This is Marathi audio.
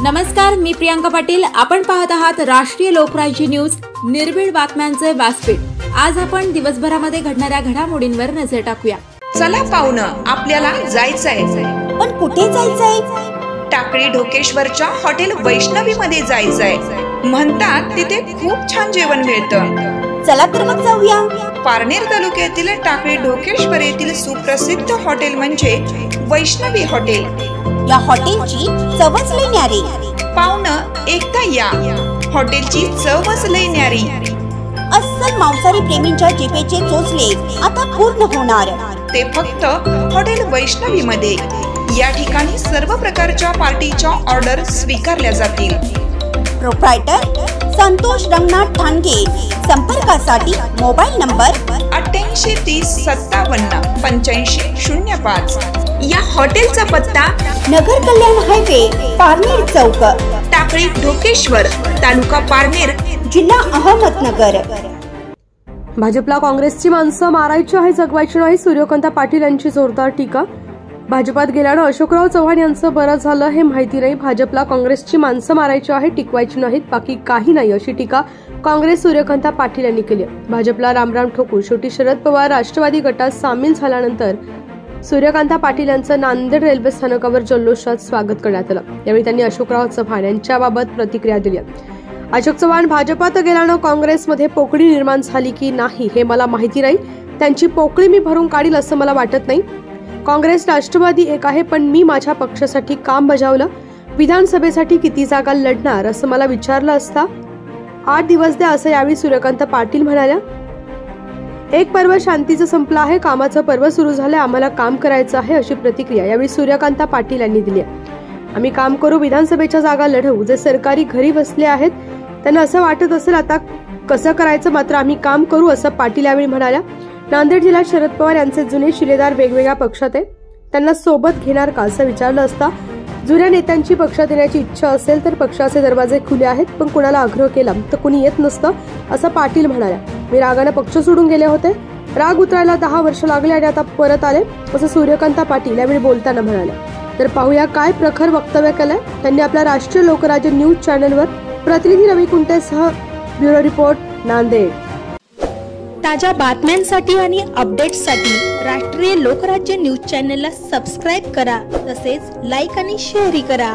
नमस्कार, मी प्रियांका पाटील। आपण पाहत आहात राष्ट्रीय लोकराज्य न्यूज, निर्भीड बातम्यांचे व्यासपीठ। आज आपण दिवसभरामध्ये घडणाऱ्या घडामोडींवर नजर टाकूया। चला पाहुणं, आपल्याला जायचंय। पण कुठे जायचंय? टाकळी ढोकेश्वरच्या हॉटेल वैष्णवी मध्ये जायचंय। म्हणतात तिथे खूप छान जेवण मिळतं। चला तर मग जाऊया। पारनेर तालुक्यातील टाकळी ढोकेश्वर येथील सुप्रसिद्ध हॉटेल म्हणजे वैष्णवी हॉटेल। या हॉटेलची चवच लई न्यारी। पाहुणं, एकदा या, हॉटेलची चवच लई न्यारी। अस्सल मांसाहारी प्रेमींच्या जिभेचे चोचले आता पूर्ण होणार, ते फक्त हॉटेल वैष्णवी मध्ये। या ठिकाणी सर्व प्रकारच्या पार्टीच्या ऑर्डर स्वीकारल्या जातील। प्रोप्रायटर संतोष रंगनाथ ठाणगे। संपर्कासाठी मोबाईल नंबर 8830578505। या हॉटेलचा पत्ता नगर कल्याण हायवे, पारनेर चौक, टाकळी ढोकेश्वर, तालुका पारनेर, जिल्हा अहमदनगर। भाजपला काँग्रेसची माणसं मारायची आहे, जगवायची नाही। सूर्यकांत पाटील यांची जोरदार टीका। भाजपात गेल्यानं अशोकराव चव्हाण यांचं बरं झालं हे माहिती नाही। भाजपला काँग्रेसची माणसं मारायची आहे, टिकवायची नाहीत, बाकी काही नाही, अशी टीका काँग्रेस सूर्यकांत पाटील यांनी केली। भाजपला रामराम ठोकून शेवटी शरद पवार राष्ट्रवादी गटात सामील झाल्यानंतर सूर्यकांत पाटील यांचं नांदेड रेल्वे स्थानकावर जल्लोषात स्वागत करण्यात आलं। यावेळी त्यांनी अशोकराव चव्हाण यांच्याबाबत प्रतिक्रिया दिली। अशोक चव्हाण भाजपात गेल्यानं काँग्रेसमध्ये पोकळी निर्माण झाली की नाही हे मला माहिती नाही। त्यांची पोकळी मी भरून काढील असं मला वाटत नाही। काँग्रेस राष्ट्रवादी एक आहे, पण मी माझ्या पक्षासाठी काम बजावलं। विधानसभेसाठी किती जागा लढणार असं मला विचारलं असता 8 दिवस द्या असं यावेळी सूर्यकांत पाटील म्हणाल्या। एक पर्व शांतीचं संपलं आहे, कामाचं पर्व सुरू झालंय, आम्हाला काम करायचं आहे, अशी प्रतिक्रिया यावेळी सूर्यकांत पाटील यांनी दिली आहे। आम्ही काम करू, विधानसभेच्या जागा लढवू। जे सरकारी घरी बसले आहेत त्यांना असं वाटत असेल आता कसं करायचं, मात्र आम्ही काम करू असं पाटील यावेळी म्हणाल्या। नांदेड जिल्ह्यात शरद पवार यांचे जुने शिलेदार वेगवेगळ्या पक्षात आहे, त्यांना सोबत घेणार का असं विचारलं असता जुन्या नेत्यांची पक्षात येण्याची इच्छा असेल तर पक्षाचे दरवाजे खुले आहेत, पण कुणाला आग्रह केला तर कुणी येत नसतं असं पाटील म्हणाल्या। मी रागाने पक्ष सोडून गेले होते, राग उतरायला 10 वर्ष लागले आणि आता परत आले असं सूर्यकांत पाटील यावेळी बोलताना म्हणाले। तर पाहूया काय प्रखर वक्तव्य केलंय त्यांनी आपल्या राष्ट्रीय लोकराज्य न्यूज चॅनलवर। प्रतिनिधी रवी कुंटेसह ब्युरो रिपोर्ट, नांदेड। ताज्या बातम्यांसाठी आणि अपडेट्ससाठी राष्ट्रीय लोकराज्य न्यूज चॅनलला सबस्क्राईब करा, तसेच लाईक आणि शेअरही करा।